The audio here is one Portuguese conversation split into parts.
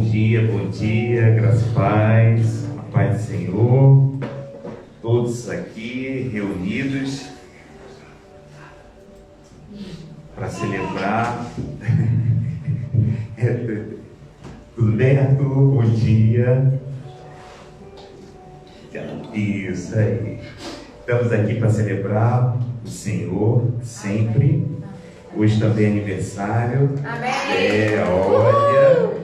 bom dia, graças e paz, a paz do Senhor, todos aqui reunidos para celebrar. Tudo bem, Arthur? Bom dia. Isso aí. Estamos aqui para celebrar o Senhor sempre. Hoje também é aniversário. Amém! Olha,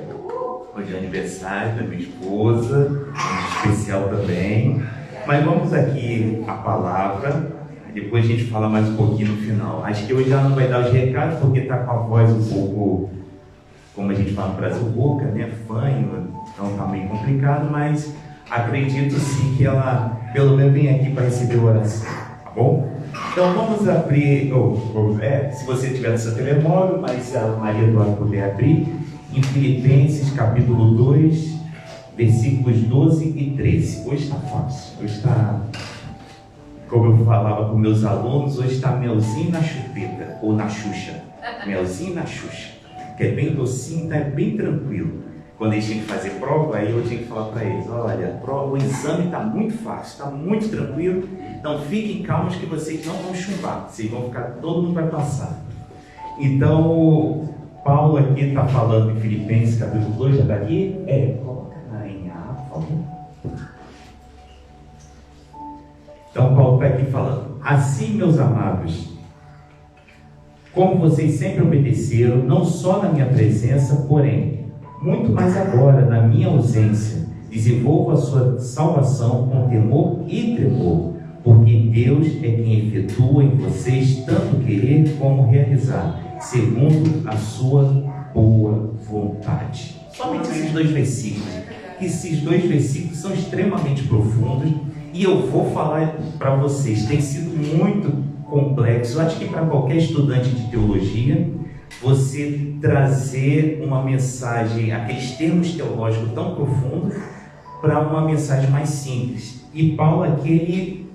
hoje é aniversário da minha esposa, muito especial também. Mas vamos aqui a palavra, depois a gente fala mais um pouquinho no final. Acho que hoje ela não vai dar os recados porque está com a voz um pouco, como a gente fala no Brasil, rouca, né? Fanho, então está meio complicado, mas acredito sim que ela pelo menos vem aqui para receber a oração, tá bom? Então vamos abrir, se você tiver no seu telemóvel, mas se a Maria Eduardo puder abrir, em Filipenses capítulo 2, versículos 12 e 13. Hoje está fácil, hoje está, como eu falava com meus alunos, hoje está melzinho na chupeta, ou na Xuxa, melzinho na Xuxa, que é bem docinho, tá bem tranquilo. Quando eles tinham que fazer prova, aí eu tinha que falar para eles, olha, o exame está muito fácil, está muito tranquilo, então fiquem calmos que vocês não vão chumbar, vocês vão ficar, todo mundo vai passar. Então, Paulo aqui está falando em Filipenses capítulo 2, já está aqui? Coloca em A, por favor. Então, Paulo está aqui falando, assim, meus amados, como vocês sempre obedeceram, não só na minha presença, porém, muito mais agora, na minha ausência, desenvolva a sua salvação com temor e tremor, porque Deus é quem efetua em vocês tanto querer como realizar, segundo a sua boa vontade. Somente esses dois versículos, que esses dois versículos são extremamente profundos, e eu vou falar para vocês, tem sido muito complexo. Eu acho que para qualquer estudante de teologia, você trazer uma mensagem, aqueles termos teológicos tão profundos, para uma mensagem mais simples. E Paulo aqui, ele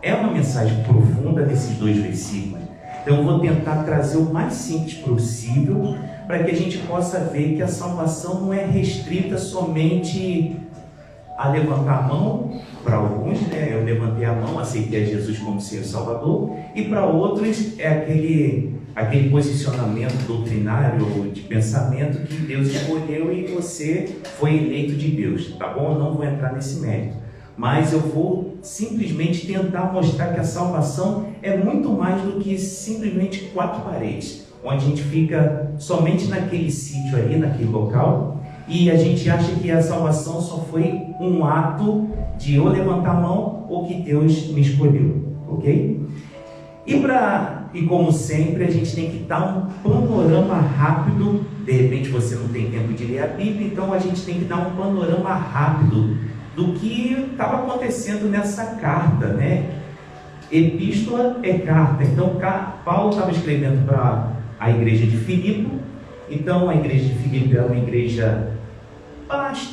é uma mensagem profunda nesses dois versículos. Então eu vou tentar trazer o mais simples possível, para que a gente possa ver que a salvação não é restrita somente a levantar a mão. Para alguns, né, eu levantei a mão, aceitei a Jesus como Senhor e Salvador, e para outros é aquele posicionamento doutrinário ou de pensamento que Deus escolheu e você foi eleito de Deus, tá bom? Eu não vou entrar nesse mérito, mas eu vou simplesmente tentar mostrar que a salvação é muito mais do que simplesmente quatro paredes, onde a gente fica somente naquele sítio ali, naquele local, e a gente acha que a salvação só foi um ato de eu levantar a mão ou que Deus me escolheu, ok? E como sempre, a gente tem que dar um panorama rápido. De repente você não tem tempo de ler a Bíblia, então a gente tem que dar um panorama rápido do que estava acontecendo nessa carta, né? Epístola é carta. Então Paulo estava escrevendo para a igreja de Filipe. Então a igreja de Filipe era uma igreja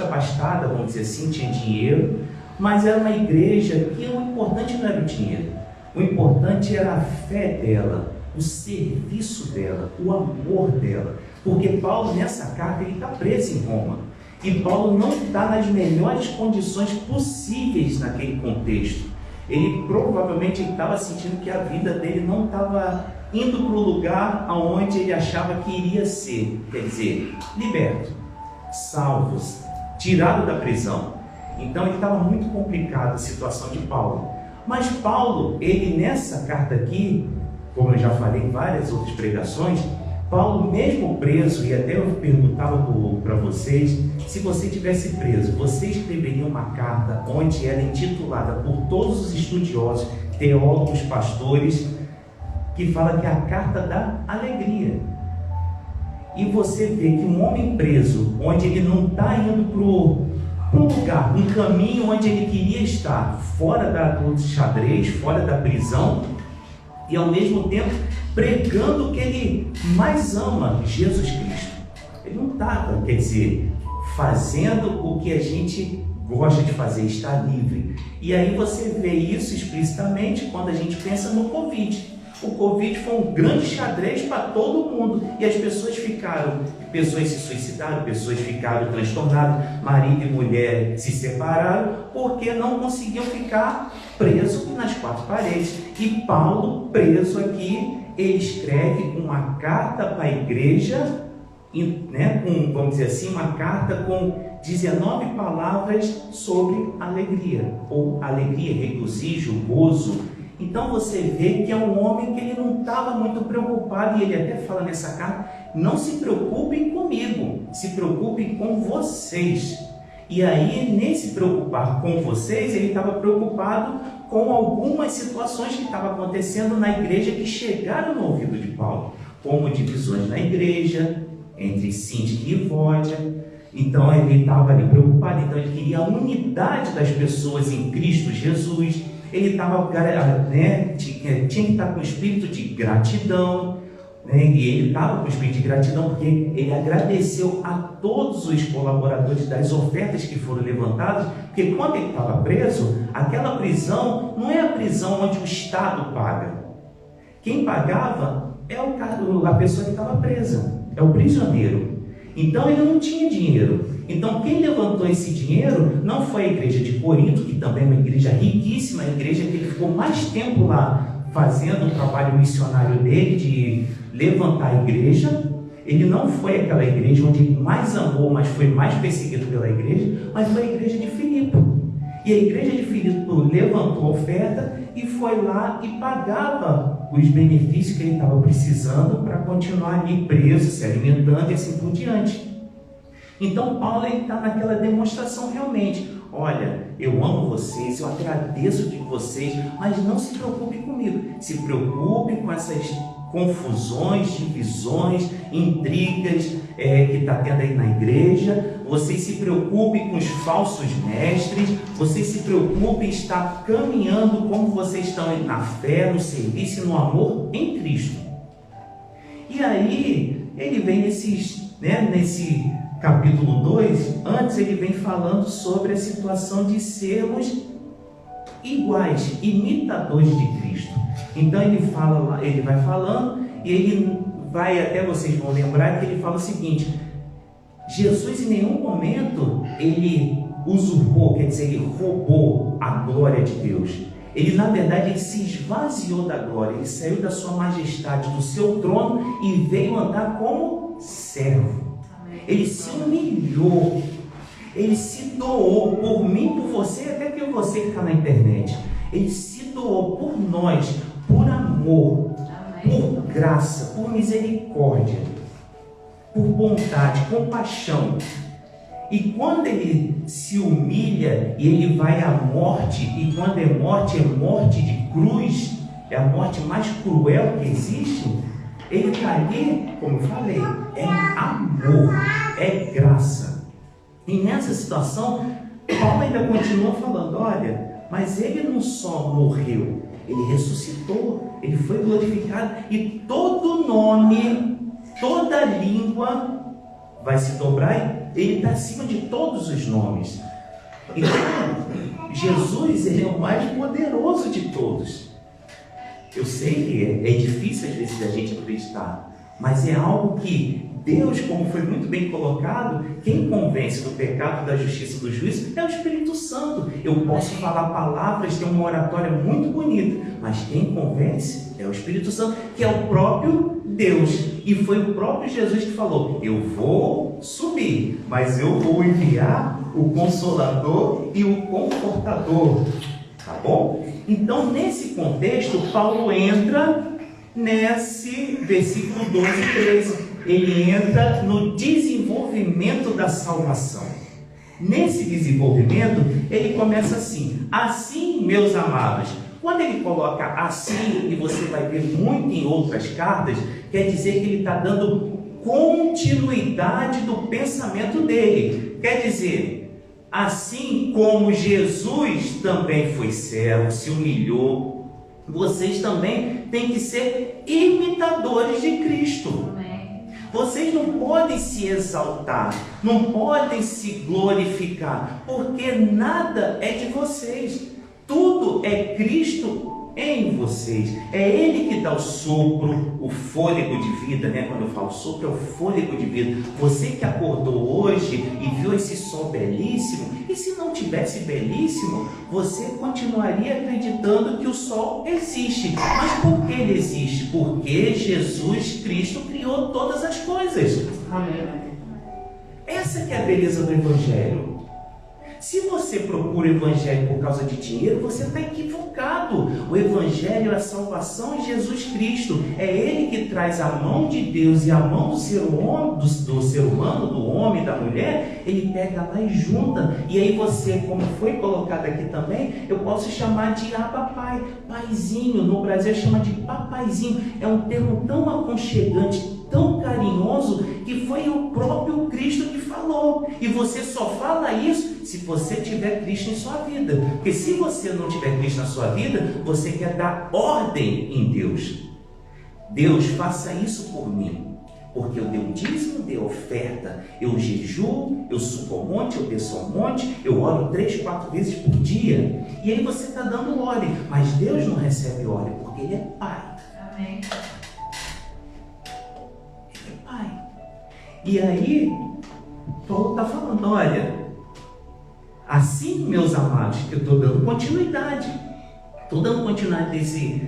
bastada, vamos dizer assim, tinha dinheiro, mas era uma igreja que o importante não era o dinheiro. O importante era a fé dela, o serviço dela, o amor dela. Porque Paulo, nessa carta, ele está preso em Roma. E Paulo não está nas melhores condições possíveis naquele contexto. Ele provavelmente estava sentindo que a vida dele não estava indo para o lugar aonde ele achava que iria ser. Quer dizer, liberto, salvo, tirado da prisão. Então ele estava muito complicado a situação de Paulo. Mas Paulo, ele nessa carta aqui, como eu já falei em várias outras pregações, Paulo mesmo preso, e até eu perguntava para vocês, se você tivesse preso, você escreveria uma carta onde ela é intitulada por todos os estudiosos, teólogos, pastores, que fala que é a carta da alegria. E você vê que um homem preso, onde ele não está indo para um lugar, um caminho onde ele queria estar, fora do xadrez, fora da prisão, e ao mesmo tempo pregando o que ele mais ama, Jesus Cristo. Ele não estava, quer dizer, fazendo o que a gente gosta de fazer, estar livre. E aí você vê isso explicitamente quando a gente pensa no Covid. o Covid foi um grande xadrez para todo mundo. E as pessoas se suicidaram, pessoas ficaram transtornadas, marido e mulher se separaram, porque não conseguiam ficar presos nas quatro paredes. E Paulo, preso aqui, ele escreve uma carta para a igreja, né, vamos dizer assim, uma carta com 19 palavras sobre alegria, ou alegria, regozijo, gozo. Então você vê que é um homem que ele não estava muito preocupado, e ele até fala nessa carta: não se preocupem comigo, se preocupem com vocês. E aí, nesse preocupar com vocês, ele estava preocupado com algumas situações que estavam acontecendo na igreja, que chegaram no ouvido de Paulo, como divisões na igreja, entre Síntique e Evódia. Então ele estava ali preocupado, então ele queria a unidade das pessoas em Cristo Jesus. Ele estava, né, tinha que estar com o espírito de gratidão, né? E ele estava com o espírito de gratidão porque ele agradeceu a todos os colaboradores das ofertas que foram levantadas, porque quando ele estava preso, aquela prisão não é a prisão onde o Estado paga. Quem pagava é a pessoa que estava presa, é o prisioneiro. Então ele não tinha dinheiro. Então quem levantou esse dinheiro não foi a igreja de Corinto, que também é uma igreja riquíssima, a igreja que ele ficou mais tempo lá fazendo o trabalho missionário dele de levantar a igreja. Ele não foi aquela igreja onde ele mais amou, mas foi mais perseguido pela igreja, mas foi a igreja de Filipe. E a igreja de Filipe levantou a oferta e foi lá e pagava os benefícios que ele estava precisando para continuar ali preso, se alimentando e assim por diante. Então Paulo está naquela demonstração realmente: olha, eu amo vocês, eu agradeço de vocês, mas não se preocupe comigo, se preocupe com essas confusões, divisões, intrigas que está tendo aí na igreja. Vocês se preocupem com os falsos mestres, vocês se preocupem em estar caminhando como vocês estão na fé, no serviço e no amor em Cristo. E aí ele vem nesse capítulo 2, antes ele vem falando sobre a situação de sermos iguais, imitadores de Cristo. Então ele vai falando, e ele vai, até vocês vão lembrar que ele fala o seguinte: Jesus em nenhum momento ele usurpou, quer dizer, ele roubou a glória de Deus. Ele, na verdade, ele se esvaziou da glória, ele saiu da sua majestade, do seu trono, e veio andar como servo. Ele se humilhou, ele se doou por mim, por você, até que você que está na internet. Ele se doou por nós, por amor, por graça, por misericórdia, por bondade, compaixão. E quando ele se humilha e ele vai à morte, e quando é morte de cruz, é a morte mais cruel que existe, ele está ali, como eu falei, é amor, é graça. E nessa situação, Paulo ainda continua falando: olha, mas ele não só morreu, ele ressuscitou, ele foi glorificado, e todo nome, toda língua vai se dobrar, ele está acima de todos os nomes. Então, Jesus, ele é o mais poderoso de todos. Eu sei que é difícil às vezes a gente acreditar, mas é algo que Deus, como foi muito bem colocado, quem convence do pecado, da justiça e do juízo é o Espírito Santo. Eu posso falar palavras, ter uma oratória muito bonita, mas quem convence é o Espírito Santo, que é o próprio Deus. E foi o próprio Jesus que falou: eu vou subir, mas eu vou enviar o Consolador e o Confortador. Tá bom? Então, nesse contexto, Paulo entra nesse versículo 12 e 13. Ele entra no desenvolvimento da salvação. Nesse desenvolvimento, ele começa assim: assim, meus amados. Quando ele coloca assim, e você vai ver muito em outras cartas, quer dizer que ele está dando continuidade do pensamento dele. Quer dizer, assim como Jesus também foi servo, se humilhou, vocês também têm que ser imitadores de Cristo. Vocês não podem se exaltar, não podem se glorificar, porque nada é de vocês. Tudo é Cristo em vocês. É Ele que dá o sopro, o fôlego de vida, né? Quando eu falo sopro, é o fôlego de vida. Você que acordou hoje e viu esse sol belíssimo, e se não tivesse belíssimo, você continuaria acreditando que o sol existe. Mas por que ele existe? Porque Jesus Cristo criou todas as coisas. Amém. Essa que é a beleza do Evangelho. Se você procura o Evangelho por causa de dinheiro, você está equivocado. O Evangelho é a salvação em Jesus Cristo. É Ele que traz a mão de Deus e a mão do ser humano, do homem, da mulher. Ele pega lá e junta. E aí você, como foi colocado aqui também, eu posso chamar de Abba Pai, paizinho. No Brasil chama de papaizinho. É um termo tão aconchegante, tão carinhoso, que foi o próprio Cristo que falou. E você só fala isso se você tiver Cristo em sua vida. Porque se você não tiver Cristo na sua vida, você quer dar ordem em Deus. Deus, faça isso por mim. Porque eu dei o dízimo, dei a oferta, eu jejuo, eu subo ao monte, eu desço ao monte, eu oro 3, 4 vezes por dia. E aí você está dando ordem. Mas Deus não recebe ordem, porque Ele é Pai. Amém. E aí, Paulo está falando, olha, assim, meus amados, que eu estou dando continuidade. Estou dando continuidade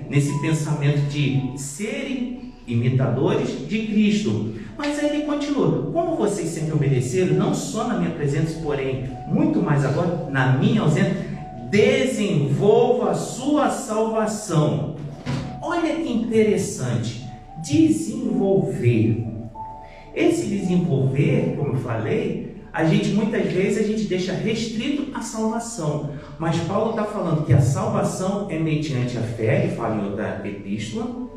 nesse pensamento de serem imitadores de Cristo. Mas aí ele continua, como vocês sempre obedeceram, não só na minha presença, porém, muito mais agora, na minha ausência, desenvolva a sua salvação. Olha que interessante, desenvolver. Esse desenvolver, como eu falei, muitas vezes a gente deixa restrito a salvação. Mas Paulo está falando que a salvação é mediante a fé, ele fala em outra epístola,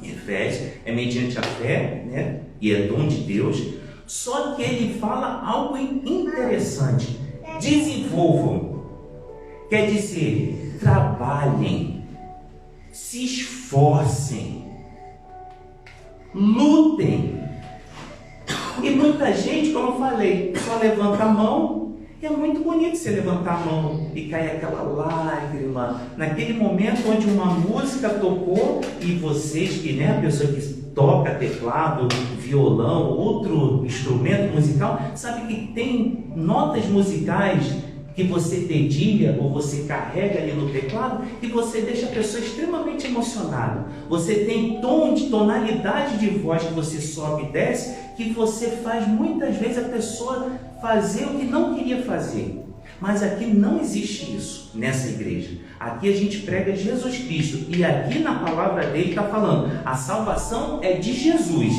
em Efésios, é mediante a fé, né? E é dom de Deus. Só que ele fala algo interessante: desenvolvam. Quer dizer, trabalhem, se esforcem, lutem. E muita gente, como eu falei, só levanta a mão. E é muito bonito você levantar a mão e cair aquela lágrima naquele momento onde uma música tocou e vocês, que, né, a pessoa que toca teclado, violão, outro instrumento musical, sabe que tem notas musicais que você dedilha ou você carrega ali no teclado e você deixa a pessoa extremamente emocionada. Você tem tom de tonalidade de voz que você sobe e desce, que você faz muitas vezes a pessoa fazer o que não queria fazer. Mas aqui não existe isso nessa igreja. Aqui a gente prega Jesus Cristo e aqui na palavra dele está falando, a salvação é de Jesus.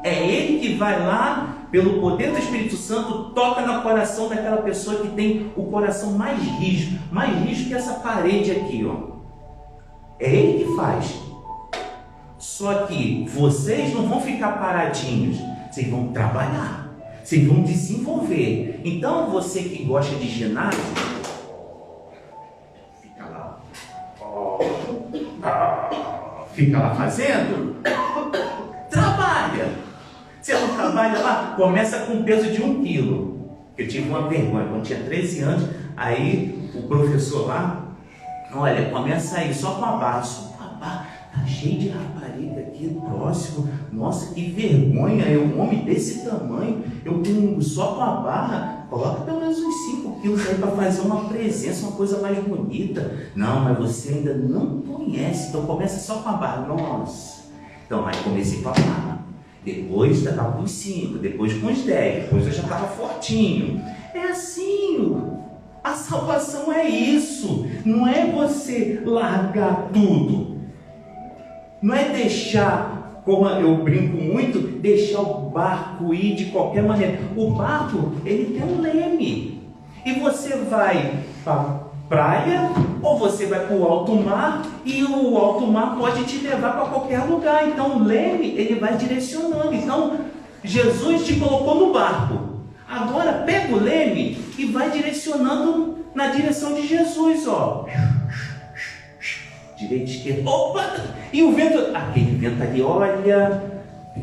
É Ele que vai lá, pelo poder do Espírito Santo, toca no coração daquela pessoa que tem o coração mais rígido que essa parede aqui, ó. É Ele que faz. Só que vocês não vão ficar paradinhos, vocês vão trabalhar, vocês vão desenvolver. Então você que gosta de ginásio, fica lá fazendo, trabalha. Você não trabalha lá, começa com um peso de 1 quilo. Eu tive uma vergonha, quando tinha 13 anos, aí o professor lá, olha, começa aí só com a barra, tá cheio de rapariga aqui próximo, nossa, que vergonha, é um homem desse tamanho, eu com só com a barra, coloca pelo menos uns 5 quilos aí para fazer uma presença, uma coisa mais bonita. Não, mas você ainda não conhece, então começa só com a barra, nossa. Então aí comecei com a barra. Depois já estava com os 5, depois com os 10, depois eu já estava fortinho. É assim, a salvação é isso. Não é você largar tudo. Não é deixar, como eu brinco muito, deixar o barco ir de qualquer maneira. O barco, ele tem um leme. E você vai para praia ou você vai para o alto mar e o alto mar pode te levar para qualquer lugar. Então o leme, ele vai direcionando. Então Jesus te colocou no barco, agora pega o leme e vai direcionando na direção de Jesus, ó, direita, esquerda, opa, e o vento, aquele vento ali, olha,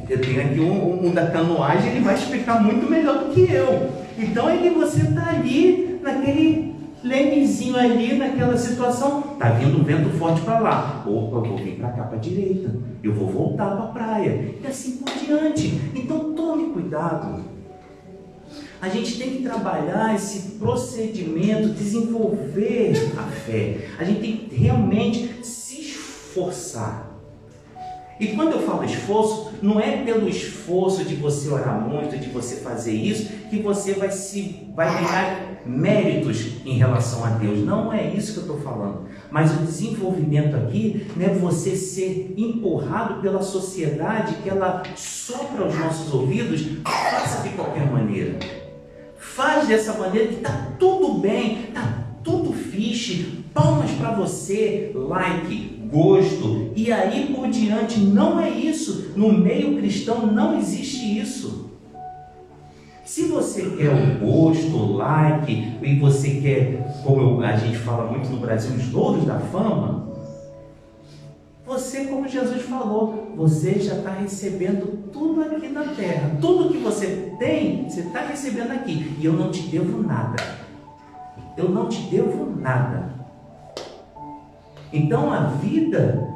eu tenho aqui um da canoagem, ele vai explicar muito melhor do que eu. Então você está ali naquele lemezinho ali naquela situação, está vindo um vento forte para lá, opa, eu vou vir para cá para a direita, eu vou voltar para a praia, e assim por diante. Então tome cuidado. A gente tem que trabalhar esse procedimento, desenvolver a fé. A gente tem que realmente se esforçar. E quando eu falo esforço, não é pelo esforço de você orar muito, de você fazer isso, que você vai ganhar méritos em relação a Deus. Não é isso que eu estou falando. Mas o desenvolvimento aqui não é você ser empurrado pela sociedade, que ela sopra aos nossos ouvidos, faça de qualquer maneira. Faz dessa maneira que está tudo bem, está tudo fixe, palmas para você, like, gosto, e aí por diante. Não é isso. No meio cristão não existe isso. Se você quer o gosto, o like, e você quer, como a gente fala muito no Brasil, os louros da fama, você, como Jesus falou, você já está recebendo tudo aqui na terra. Tudo que você tem, você está recebendo aqui. E eu não te devo nada. Eu não te devo nada. Então a vida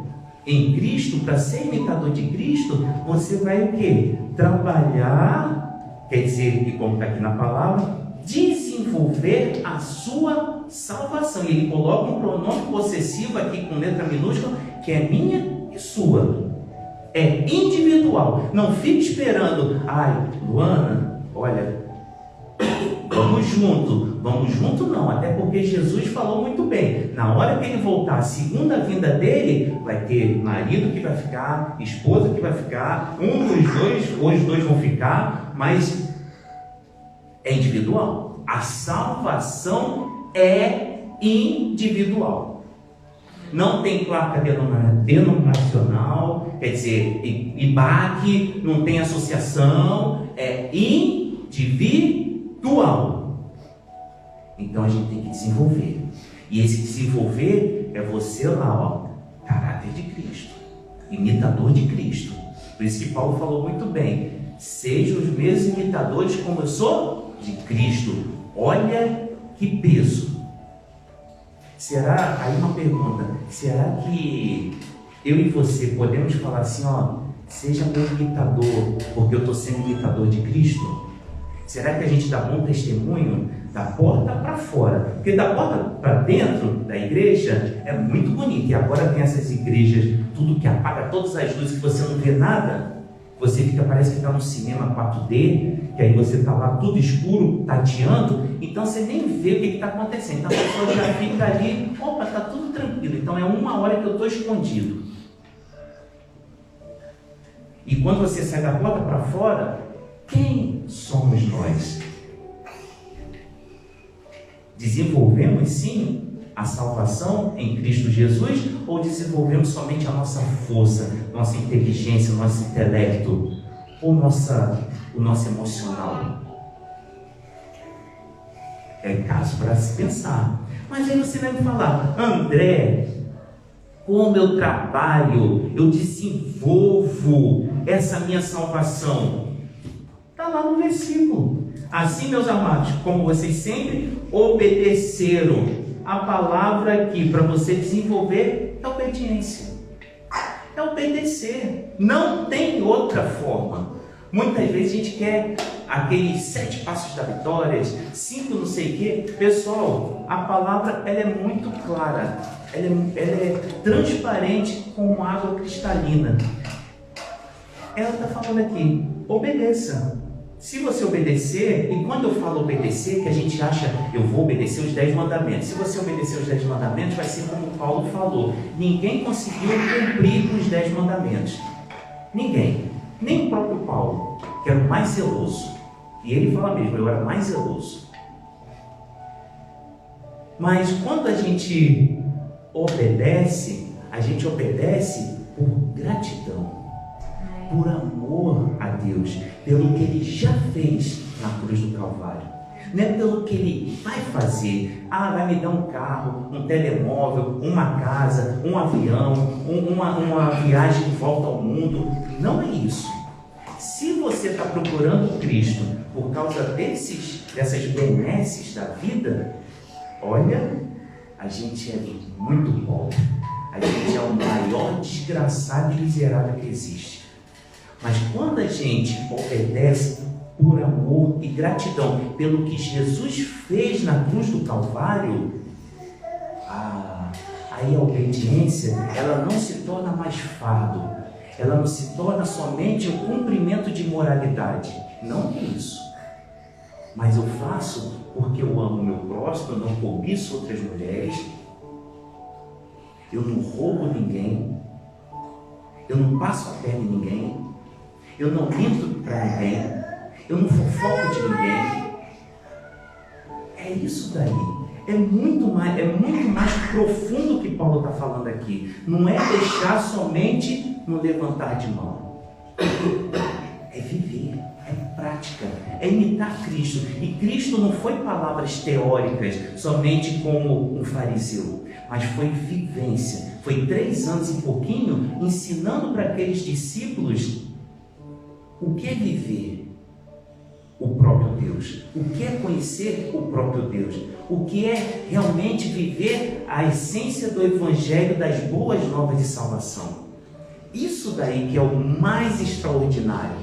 em Cristo, para ser imitador de Cristo, você vai o quê? Trabalhar, quer dizer, e como está aqui na palavra, desenvolver a sua salvação. E ele coloca um pronome possessivo aqui com letra minúscula, que é minha e sua. É individual. Não fique esperando, ai, Luana, olha, vamos junto não, até porque Jesus falou muito bem, na hora que ele voltar, a segunda vinda dele, vai ter marido que vai ficar, esposa que vai ficar, um dos dois, ou os dois vão ficar, mas é individual. A salvação é individual. Não tem placa denominacional, quer dizer, IBAC, não tem associação, é individual. Então a gente tem que desenvolver. E esse desenvolver é você lá, ó, caráter de Cristo, imitador de Cristo. Por isso que Paulo falou muito bem: sejam os meus imitadores como eu sou de Cristo. Olha que peso. Será, aí uma pergunta, será que eu e você podemos falar assim, ó, seja meu imitador, porque eu estou sendo imitador de Cristo? Será que a gente dá bom testemunho da porta para fora? Porque da porta para dentro da igreja é muito bonito, e agora tem essas igrejas, tudo que apaga todas as luzes, que você não vê nada, você fica, parece que está num cinema 4D, que aí você está lá tudo escuro, tateando, então você nem vê o que está acontecendo. Então a pessoa já fica ali, opa, está tudo tranquilo. Então é uma hora que eu estou escondido. E quando você sai da porta para fora, quem somos nós? Desenvolvemos sim a salvação em Cristo Jesus, ou desenvolvemos somente a nossa força, nossa inteligência, nosso intelecto, ou o nosso emocional? É caso para se pensar. Mas aí você vai me falar, André, como eu trabalho, eu desenvolvo essa minha salvação? Está lá no versículo. Assim, meus amados, como vocês sempre obedeceram. A palavra aqui para você desenvolver é obediência. É obedecer. Não tem outra forma. Muitas vezes a gente quer aqueles 7 passos da vitória, 5 não sei o quê. Pessoal, a palavra ela é muito clara. Ela é transparente como água cristalina. Ela está falando aqui, obedeça. Se você obedecer, e quando eu falo obedecer, que a gente acha, eu vou obedecer os 10 mandamentos. Se você obedecer os 10 mandamentos, vai ser como Paulo falou. Ninguém conseguiu cumprir os 10 mandamentos. Ninguém. Nem o próprio Paulo, que era o mais zeloso. E ele fala mesmo, eu era mais zeloso. Mas quando a gente obedece por gratidão. Por amor a Deus, pelo que Ele já fez na cruz do Calvário. Não é pelo que Ele vai fazer. Vai me dar um carro, um telemóvel, uma casa, um avião, uma viagem de volta ao mundo. Não é isso. Se você está procurando Cristo por causa dessas benesses da vida, olha, a gente é muito pobre, a gente é o maior desgraçado e miserável que existe. Mas quando a gente obedece por amor e gratidão pelo que Jesus fez na cruz do Calvário, aí a obediência, ela não se torna mais fardo, ela não se torna somente um cumprimento de moralidade. Não é isso. Mas eu faço porque eu amo meu próximo, eu não cobiço outras mulheres, eu não roubo ninguém, eu não passo a perna em ninguém, eu não minto para ninguém, eu não fofoco de ninguém. É isso daí. É muito mais profundo o que Paulo está falando aqui. Não é deixar somente no levantar de mão. É viver, é prática, é imitar Cristo. E Cristo não foi palavras teóricas, somente como um fariseu, mas foi vivência. Foi 3 anos e pouquinho ensinando para aqueles discípulos o que é viver o próprio Deus, o que é conhecer o próprio Deus, o que é realmente viver a essência do Evangelho das boas novas de salvação. Isso daí que é o mais extraordinário.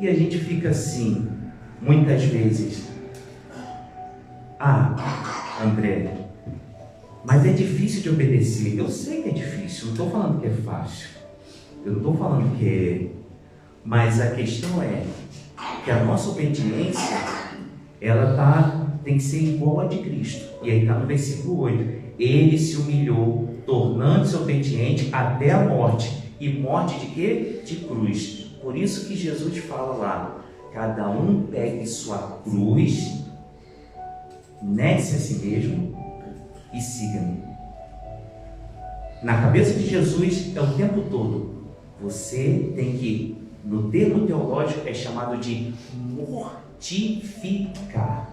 E a gente fica assim, muitas vezes, André, mas é difícil de obedecer. Eu sei que é difícil, não estou falando que é fácil, eu não estou falando que é. Mas a questão é que a nossa obediência, ela tem que ser igual a de Cristo. E aí está no versículo 8. Ele se humilhou, tornando-se obediente até a morte. E morte de quê? De cruz. Por isso que Jesus fala lá, cada um pegue sua cruz, negue-se a si mesmo e siga-me. Na cabeça de Jesus é o tempo todo. Você tem que, no termo teológico, é chamado de mortificar.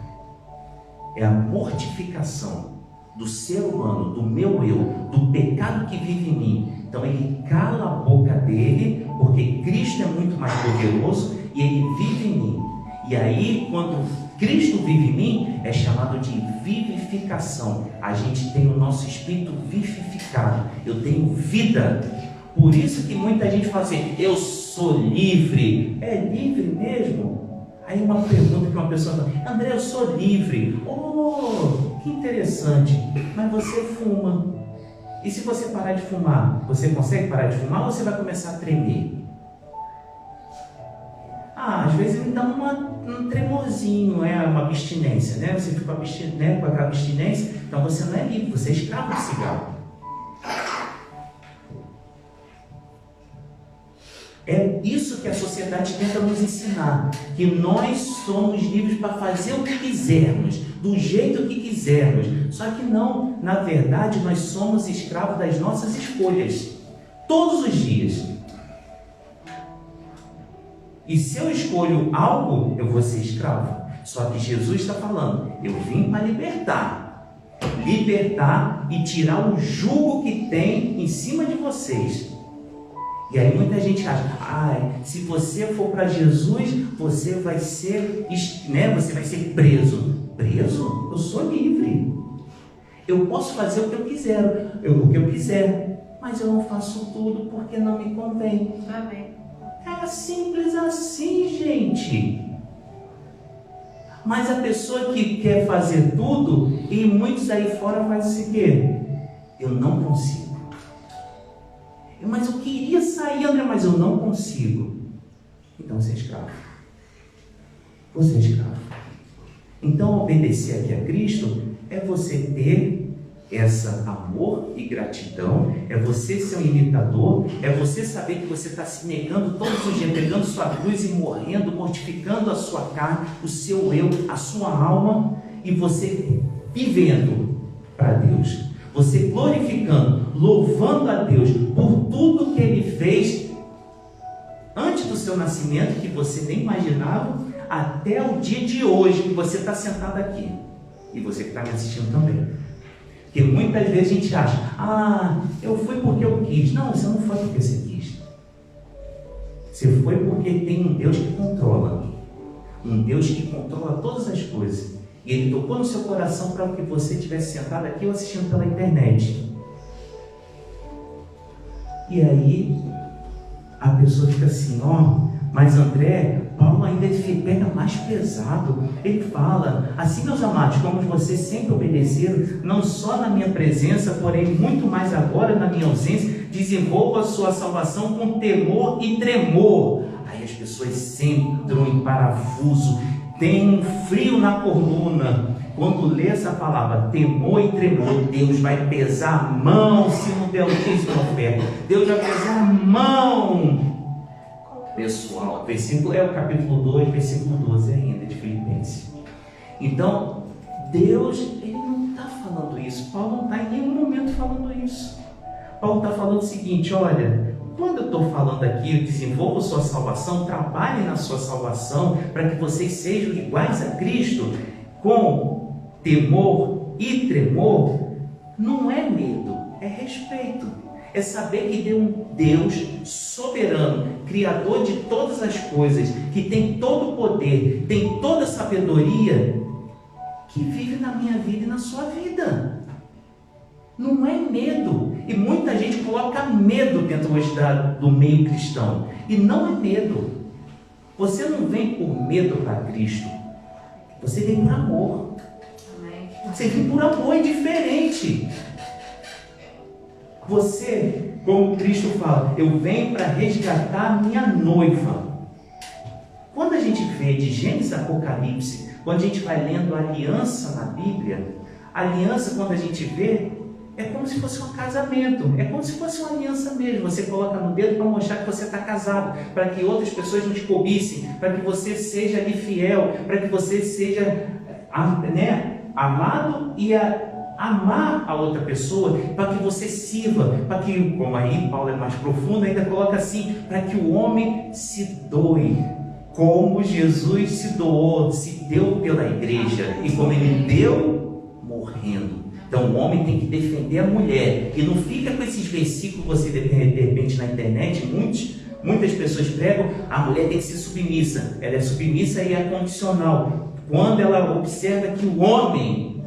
É a mortificação do ser humano, do meu eu, do pecado que vive em mim. Então ele cala a boca dele, porque Cristo é muito mais poderoso e ele vive em mim. E aí, quando Cristo vive em mim, é chamado de vivificação. A gente tem o nosso espírito vivificado. Eu tenho vida. Por isso que muita gente fala assim, eu sou livre. É livre mesmo? Aí uma pergunta que uma pessoa fala, André, eu sou livre. Oh, que interessante. Mas você fuma. E se você parar de fumar, você consegue parar de fumar ou você vai começar a tremer? Às vezes me dá um tremorzinho, uma abstinência, né? Você fica com aquela abstinência, então você não é livre, você é escravo do cigarro. É isso que a sociedade tenta nos ensinar, que nós somos livres para fazer o que quisermos, do jeito que quisermos. Só que não, na verdade nós somos escravos das nossas escolhas, todos os dias. E se eu escolho algo, eu vou ser escravo. Só que Jesus está falando, eu vim para libertar e tirar o jugo que tem em cima de vocês. E aí muita gente acha, se você for para Jesus, você vai ser, você vai ser preso. Preso? Eu sou livre. Eu posso fazer o que eu quiser, mas eu não faço tudo porque não me convém. Amém. É simples assim, gente. Mas a pessoa que quer fazer tudo, e muitos aí fora fazem o quê? Eu não consigo. Mas eu queria sair, André, mas eu não consigo. Então você é escravo. Você é escravo. Então obedecer aqui a Cristo é você ter esse amor e gratidão, é você ser um imitador, é você saber que você está se negando todos os dias, pegando sua cruz e morrendo, mortificando a sua carne, o seu eu, a sua alma, e você vivendo para Deus, você glorificando, louvando a Deus por tudo que Ele fez antes do seu nascimento, que você nem imaginava, até o dia de hoje que você está sentado aqui, e você que está me assistindo também. Porque muitas vezes a gente acha, eu fui porque eu quis. Não, você não foi porque você quis. Você foi porque tem um Deus que controla. Um Deus que controla todas as coisas. E Ele tocou no seu coração para que você estivesse sentado aqui ou assistindo pela internet. E aí, a pessoa fica assim, mas André, Paulo ainda pega mais pesado. Ele fala, assim meus amados, como vocês sempre obedeceram, não só na minha presença, porém muito mais agora na minha ausência, desenvolva a sua salvação com temor e tremor. Aí as pessoas entram em parafuso, tem um frio na coluna. Quando lê essa palavra, temor e tremor, Deus vai pesar a mão, se não der o dízimo e oferta. Deus vai pesar a mão. Pessoal, versículo, é o capítulo 2, versículo 12 ainda, de Filipenses. Então, Deus, Ele não está falando isso. Paulo não está em nenhum momento falando isso. Paulo está falando o seguinte, olha, quando eu estou falando aqui, desenvolva sua salvação, trabalhe na sua salvação, para que vocês sejam iguais a Cristo, com temor e tremor, não é medo, é respeito. É saber que tem um Deus soberano, Criador de todas as coisas, que tem todo o poder, tem toda a sabedoria, que vive na minha vida e na sua vida. Não é medo. E muita gente coloca medo dentro hoje do meio cristão. E não é medo. Você não vem por medo para Cristo. Você vem por amor. Você vem por amor, é diferente. Você, como Cristo fala, eu venho para resgatar minha noiva. Quando a gente vê de Gênesis a Apocalipse, quando a gente vai lendo a aliança na Bíblia, a aliança, quando a gente vê, é como se fosse um casamento, é como se fosse uma aliança mesmo. Você coloca no dedo para mostrar que você está casado, para que outras pessoas não te cobissem, para que você seja ali fiel, para que você seja amado e amar a outra pessoa, para que você sirva, para que, como aí Paulo é mais profundo, ainda coloca assim, para que o homem se doe, como Jesus se doou, se deu pela igreja, e como ele deu, morrendo. Então o homem tem que defender a mulher, e não fica com esses versículos, você de repente na internet, muitas pessoas pregam, a mulher tem que ser submissa, ela é submissa e é condicional, quando ela observa que o homem,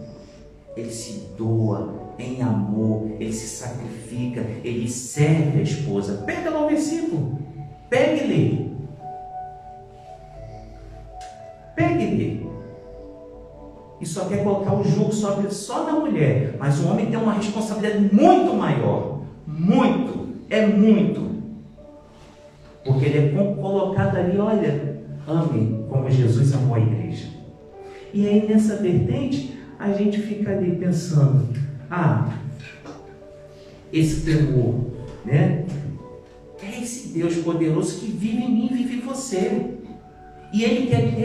ele se doa em amor, ele se sacrifica, ele serve a esposa. Pega lá o versículo, pega e lê. Pega e lê. E só quer colocar o jugo só na mulher, mas o homem tem uma responsabilidade muito maior, muito, porque ele é colocado ali, olha, ame como Jesus amou a igreja. E aí nessa vertente, a gente fica ali pensando, esse temor, né? É esse Deus poderoso que vive em mim, vive em você. E Ele quer ter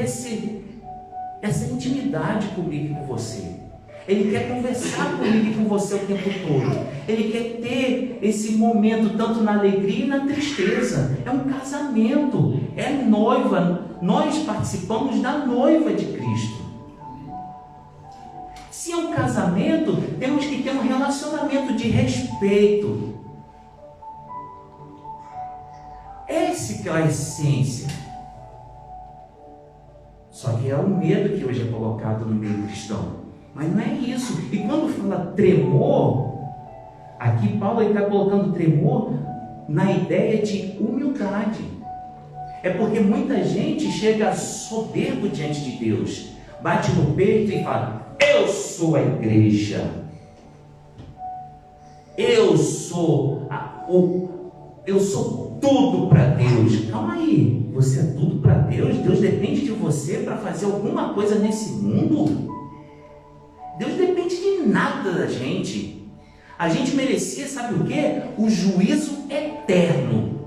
essa intimidade comigo e com você. Ele quer conversar comigo e com você o tempo todo. Ele quer ter esse momento, tanto na alegria e na tristeza. É um casamento, é noiva. Nós participamos da noiva de Cristo. Se é um casamento, temos que ter um relacionamento de respeito. Essa que é a essência. Só que é o medo que hoje é colocado no meio cristão. Mas não é isso. E quando fala tremor, aqui Paulo está colocando tremor na ideia de humildade. É porque muita gente chega soberbo diante de Deus, bate no peito e fala, eu sou a igreja, eu sou tudo para Deus. Calma aí, você é tudo para Deus? Deus depende de você para fazer alguma coisa nesse mundo? Deus depende de nada da gente. A gente merecia, sabe o quê? O juízo eterno.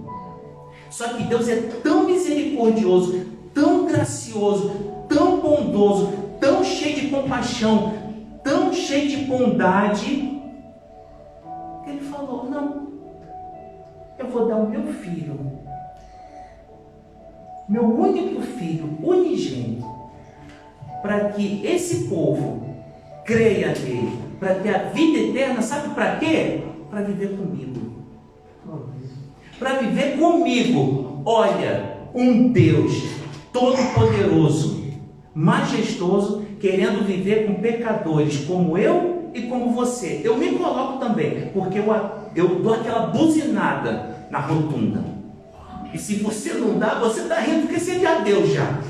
Só que Deus é tão misericordioso, tão gracioso, tão bondoso, tão cheio de compaixão, tão cheio de bondade, que Ele falou, não, eu vou dar o meu filho, meu único filho, unigênito, para que esse povo creia nele, para ter a vida eterna. Sabe para quê? Para viver comigo. Para viver comigo. Olha, um Deus todo-poderoso, majestoso, querendo viver com pecadores como eu e como você. Eu me coloco também, porque eu dou aquela buzinada na rotunda. E se você não dá, você está rindo porque você já deu já.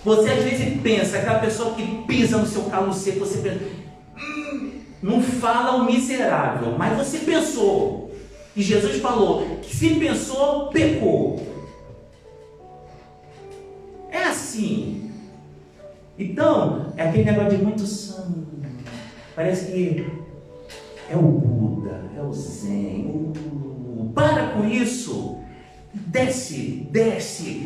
Você às vezes pensa, aquela pessoa que pisa no seu calo seco, você pensa, não fala o miserável, mas você pensou. E Jesus falou que se pensou, pecou. É assim. Então, é aquele negócio de muito sangue. Parece que é o Buda, é o Zen. Para com isso. Desce.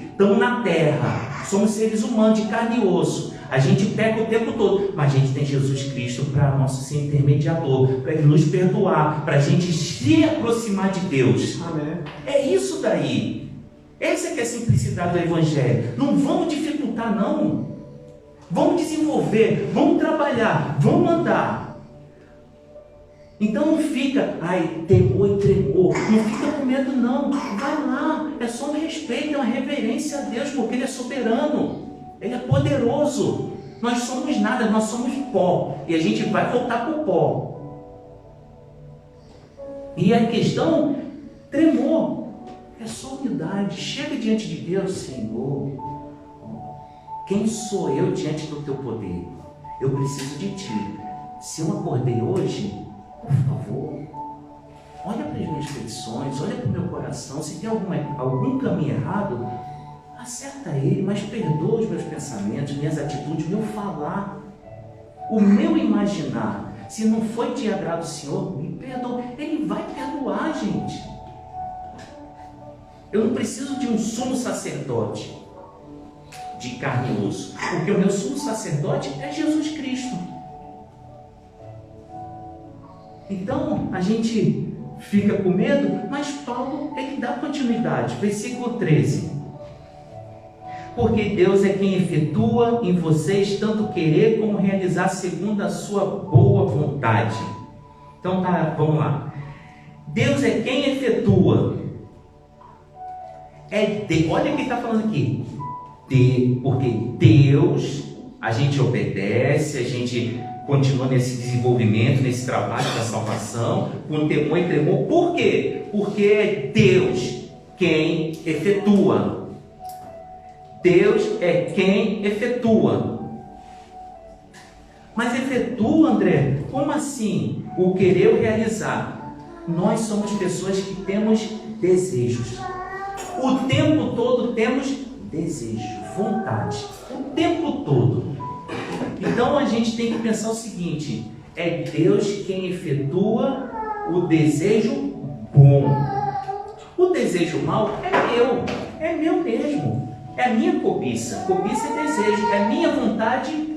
Estamos na terra. Somos seres humanos de carne e osso. A gente peca o tempo todo. Mas a gente tem Jesus Cristo para nosso ser intermediador, para Ele nos perdoar, para a gente se aproximar de Deus. Amém. É isso daí. Essa que é a simplicidade do Evangelho. Não vamos dificultar, não. Vamos desenvolver, vamos trabalhar, vamos andar. Então não fica, temor e tremor, não fica com medo não, vai lá, é só um respeito, é uma reverência a Deus, porque Ele é soberano, Ele é poderoso, nós somos nada, nós somos pó, e a gente vai voltar para o pó. E a questão, tremor, é só humildade, chega diante de Deus, Senhor, quem sou eu diante do Teu poder? Eu preciso de Ti, se eu acordei hoje, por favor, olha para as minhas petições, olha para o meu coração, se tem algum caminho errado, acerta ele, mas perdoa os meus pensamentos, minhas atitudes, meu falar, o meu imaginar. Se não foi de agrado do Senhor, me perdoa. Ele vai perdoar, gente. Eu não preciso de um sumo sacerdote de carne e osso, porque o meu sumo sacerdote é Jesus Cristo. Então, a gente fica com medo, mas Paulo, ele dá continuidade. Versículo 13. Porque Deus é quem efetua em vocês tanto querer como realizar segundo a sua boa vontade. Então, vamos lá. Deus é quem efetua. Olha quem está falando aqui. Porque Deus, a gente obedece, a gente continua nesse desenvolvimento, nesse trabalho da salvação, com temor e tremor. Por quê? Porque é Deus quem efetua. Deus é quem efetua. Mas efetua, André? Como assim? O querer o realizar. Nós somos pessoas que temos desejos. O tempo todo temos desejo, vontade. O tempo todo. Então a gente tem que pensar o seguinte: é Deus quem efetua o desejo bom. O desejo mau é meu mesmo, é a minha cobiça. Cobiça é desejo, é a minha vontade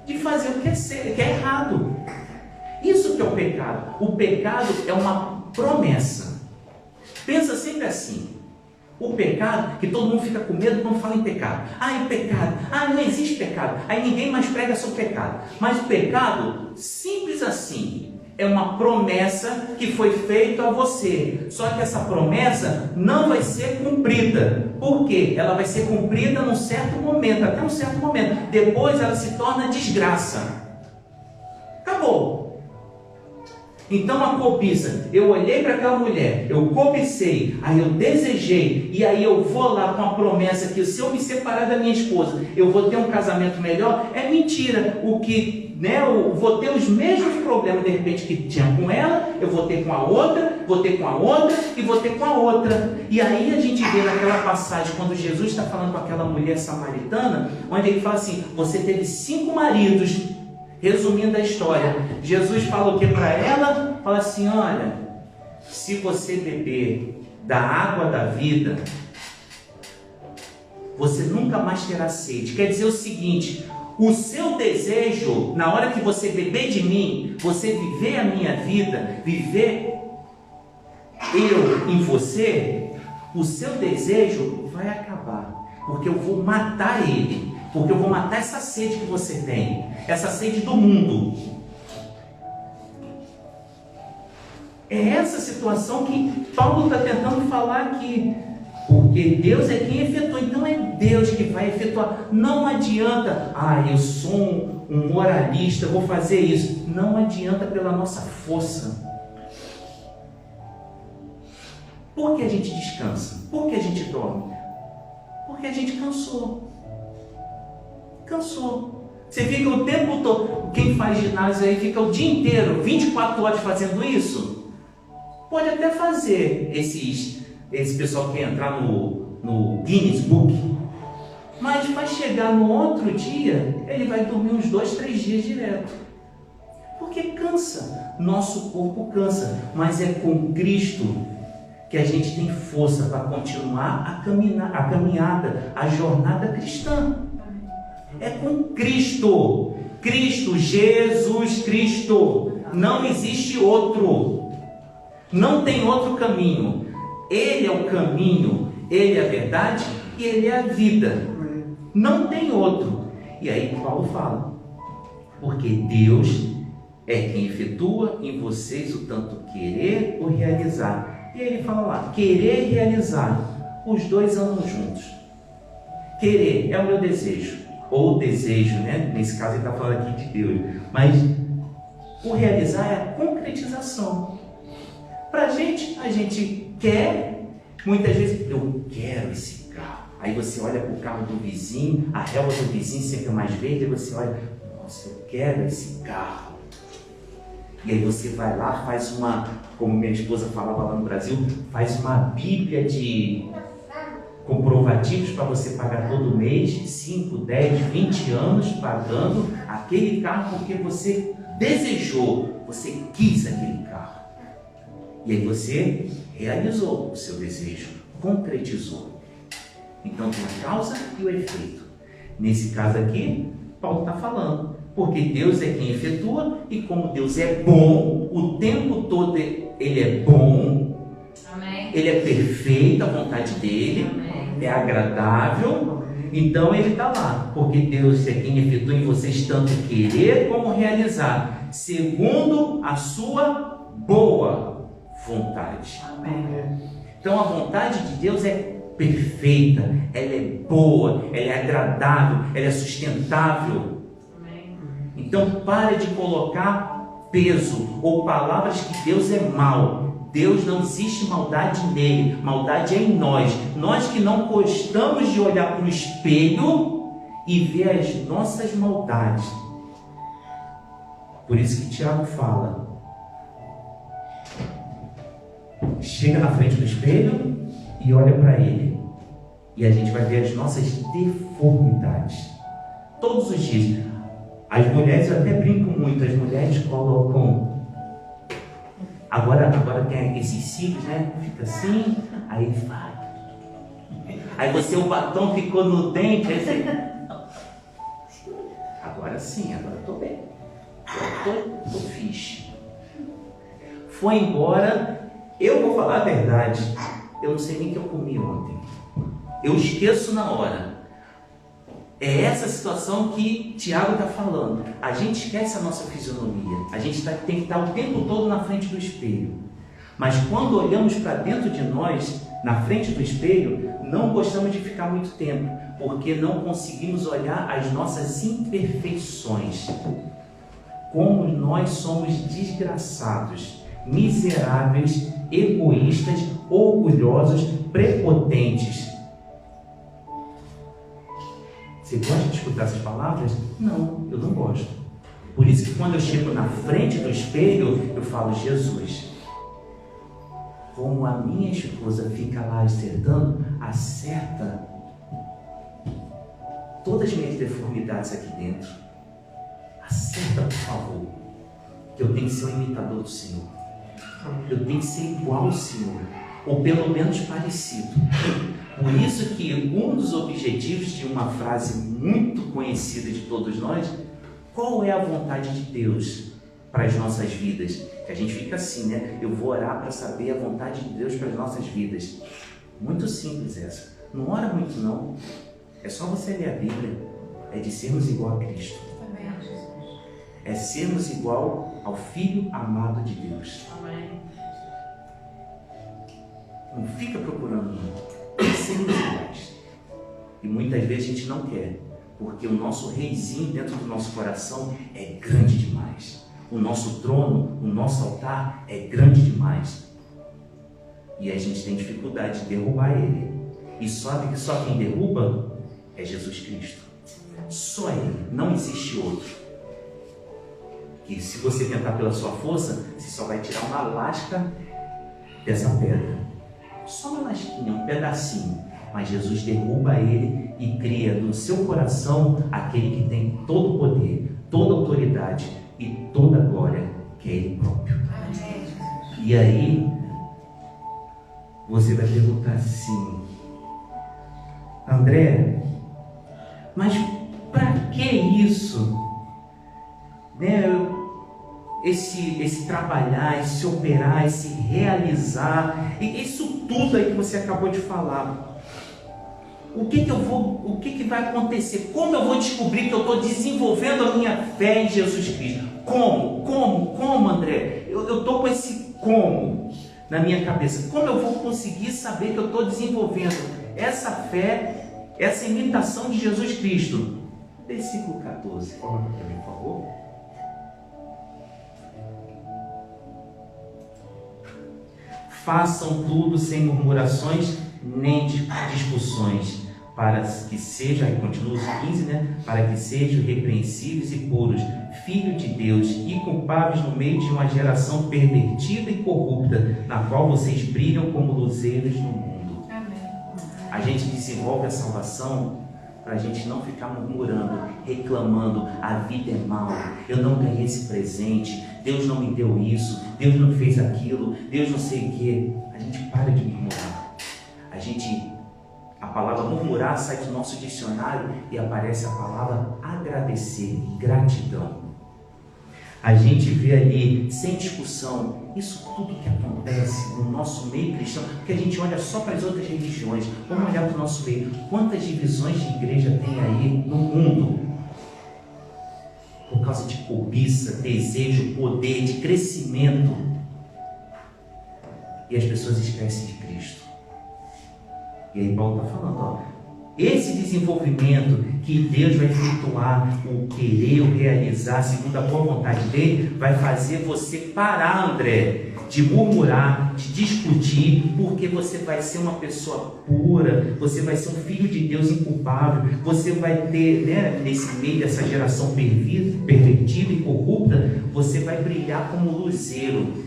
de fazer o que é errado. Isso que é o pecado. O pecado é uma promessa. Pensa sempre assim. O pecado, que todo mundo fica com medo quando fala em pecado. É pecado. Não existe pecado. Aí ninguém mais prega sobre pecado. Mas o pecado, simples assim, é uma promessa que foi feita a você. Só que essa promessa não vai ser cumprida. Por quê? Ela vai ser cumprida num certo momento, até um certo momento. Depois ela se torna desgraça. Acabou. Então a cobiça, eu olhei para aquela mulher, eu cobicei, aí eu desejei, e aí eu vou lá com a promessa que se eu me separar da minha esposa, eu vou ter um casamento melhor, é mentira. Eu vou ter os mesmos problemas de repente que tinha com ela, eu vou ter com a outra, vou ter com a outra e vou ter com a outra. E aí a gente vê naquela passagem, quando Jesus está falando com aquela mulher samaritana, onde ele fala assim, você teve 5 maridos. Resumindo a história, Jesus fala o que para ela? Fala assim, olha, se você beber da água da vida, você nunca mais terá sede. Quer dizer o seguinte, o seu desejo, na hora que você beber de mim, você viver a minha vida, viver eu em você, o seu desejo vai acabar, porque eu vou matar ele. Porque eu vou matar essa sede que você tem, essa sede do mundo. É essa situação que Paulo está tentando falar aqui. Porque Deus é quem efetua. Então não é Deus que vai efetuar. Não adianta, eu sou um moralista, vou fazer isso. Não adianta pela nossa força. Por que a gente descansa? Por que a gente dorme? Porque a gente cansou. Cansou. Você fica o tempo todo, quem faz ginásio aí fica o dia inteiro, 24 horas fazendo isso. Pode até fazer esse pessoal que quer entrar no Guinness Book. Mas vai chegar no outro dia, ele vai dormir uns 2, 3 dias direto. Porque cansa. Nosso corpo cansa. Mas é com Cristo que a gente tem força para continuar a caminhada, a jornada cristã. É com Cristo. Cristo, Jesus Cristo. Não existe outro. Não tem outro caminho. Ele é o caminho, Ele é a verdade e Ele é a vida. Não tem outro. E aí Paulo fala, porque Deus é quem efetua em vocês o tanto querer ou realizar. E ele fala lá, querer e realizar, os dois andam juntos. Querer é o meu desejo, ou desejo, né? Nesse caso ele está falando aqui de Deus, mas o realizar é a concretização. Pra gente, a gente quer, muitas vezes, eu quero esse carro. Aí você olha para o carro do vizinho, a relva do vizinho sempre é mais verde, e você olha, nossa, eu quero esse carro. E aí você vai lá, faz uma, como minha esposa falava lá no Brasil, faz uma bíblia de comprovativos para você pagar todo mês, 5, 10, 20 anos pagando aquele carro porque você desejou, você quis aquele carro. E aí você realizou o seu desejo, concretizou. Então tem a causa e o efeito. Nesse caso aqui, Paulo está falando. Porque Deus é quem efetua, e como Deus é bom, o tempo todo Ele é bom. Amém. Ele é perfeito, a vontade dEle. Amém. É agradável. Então Ele está lá. Porque Deus é quem efetua em vocês tanto querer como realizar, segundo a sua boa vontade. Amém. Então a vontade de Deus é perfeita, ela é boa, ela é agradável, ela é sustentável. Então pare de colocar peso ou palavras que Deus é mau. Deus, não existe maldade nele, maldade é em nós. Nós que não gostamos de olhar para o espelho e ver as nossas maldades. Por isso que Tiago fala, chega na frente do espelho e olha para ele. E a gente vai ver as nossas deformidades. Todos os dias. As mulheres, eu até brinco muito, as mulheres colocam, agora tem esses cílios, né? Fica assim, aí vai. Aí o batom ficou no dente, aí você... Agora sim, agora estou bem. Agora estou fixe. Foi embora, eu vou falar a verdade, eu não sei nem o que eu comi ontem. Eu esqueço na hora. É essa situação que Tiago está falando. A gente esquece a nossa fisionomia. A gente tem que estar o tempo todo na frente do espelho. Mas quando olhamos para dentro de nós, na frente do espelho, não gostamos de ficar muito tempo, porque não conseguimos olhar as nossas imperfeições. Como nós somos desgraçados, miseráveis, egoístas, orgulhosos, prepotentes. Você gosta de escutar essas palavras? Não, eu não gosto. Por isso que quando eu chego na frente do espelho, eu falo, Jesus, como a minha esposa fica lá acertando, acerta todas as minhas deformidades aqui dentro. Acerta, por favor, que eu tenho que ser um imitador do Senhor. Eu tenho que ser igual ao Senhor, ou pelo menos parecido. Por isso que um dos objetivos de uma frase muito conhecida de todos nós, qual é a vontade de Deus para as nossas vidas? Que a gente fica assim, né? Eu vou orar para saber a vontade de Deus para as nossas vidas. Muito simples essa. Não ora muito não. É só você ler a Bíblia. É de sermos igual a Cristo. É sermos igual ao Filho amado de Deus. Não fica procurando não. Sermos iguais. E muitas vezes a gente não quer, porque o nosso reizinho dentro do nosso coração é grande demais. O nosso trono, o nosso altar é grande demais. E a gente tem dificuldade de derrubar ele. E sabe que só quem derruba é Jesus Cristo. Só ele, não existe outro. E se você tentar pela sua força, você só vai tirar uma lasca dessa pedra. Só uma lasquinha, um pedacinho. Mas Jesus derruba ele e cria no seu coração aquele que tem todo o poder, toda a autoridade e toda a glória, que é ele próprio. E aí você vai perguntar assim: André, mas para que isso? Esse trabalhar, esse operar, esse realizar, isso tudo aí que você acabou de falar. O que vai acontecer? Como eu vou descobrir que eu estou desenvolvendo a minha fé em Jesus Cristo? Como, André? Eu estou com esse como na minha cabeça. Como eu vou conseguir saber que eu estou desenvolvendo essa fé, essa imitação de Jesus Cristo? Versículo 14, por favor. Façam tudo sem murmurações nem discussões, para que sejam, aí continua os 15, para que sejam repreensíveis e puros, filhos de Deus, inculpáveis no meio de uma geração pervertida e corrupta, na qual vocês brilham como luzeiros no mundo. Amém. A gente desenvolve a salvação para a gente não ficar murmurando, reclamando, a vida é mal, eu não ganhei esse presente, Deus não me deu isso, Deus não fez aquilo, Deus não sei o que. A gente para de murmurar. A palavra murmurar sai do nosso dicionário e aparece a palavra agradecer, gratidão. A gente vê ali, sem discussão, isso tudo que acontece no nosso meio cristão, porque a gente olha só para as outras religiões, vamos olhar para o nosso meio. Quantas divisões de igreja tem aí no mundo? Por causa de cobiça, desejo, poder, de crescimento. E as pessoas esquecem de Cristo. E aí Paulo está falando, esse desenvolvimento que Deus vai efetuar, o querer, o realizar, segundo a boa vontade dele, vai fazer você parar, André, de murmurar, de discutir, porque você vai ser uma pessoa pura, você vai ser um filho de Deus inculpável, você vai ter, nesse meio dessa geração pervertida e corrupta, você vai brilhar como luzeiro.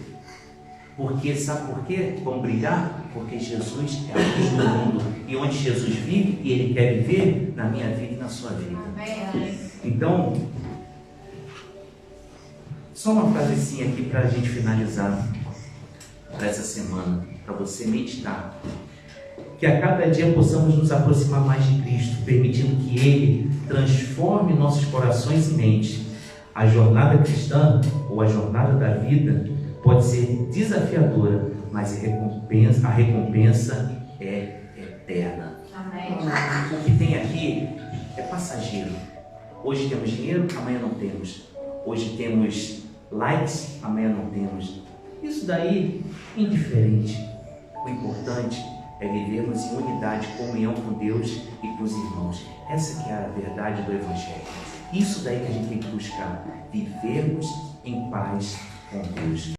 Porque, sabe por quê? Vão brilhar? Porque Jesus é a luz do mundo. E onde Jesus vive, e Ele quer viver na minha vida e na sua vida. Então, só uma frasezinha aqui para a gente finalizar para essa semana, para você meditar. Que a cada dia possamos nos aproximar mais de Cristo, permitindo que Ele transforme nossos corações e mentes. A jornada cristã, ou a jornada da vida, pode ser desafiadora, mas a recompensa é eterna. Amém. O que tem aqui é passageiro. Hoje temos dinheiro, amanhã não temos. Hoje temos likes, amanhã não temos. Isso daí é indiferente. O importante é vivermos em unidade, comunhão com Deus e com os irmãos. Essa que é a verdade do Evangelho. Isso daí que a gente tem que buscar. Vivermos em paz com Deus.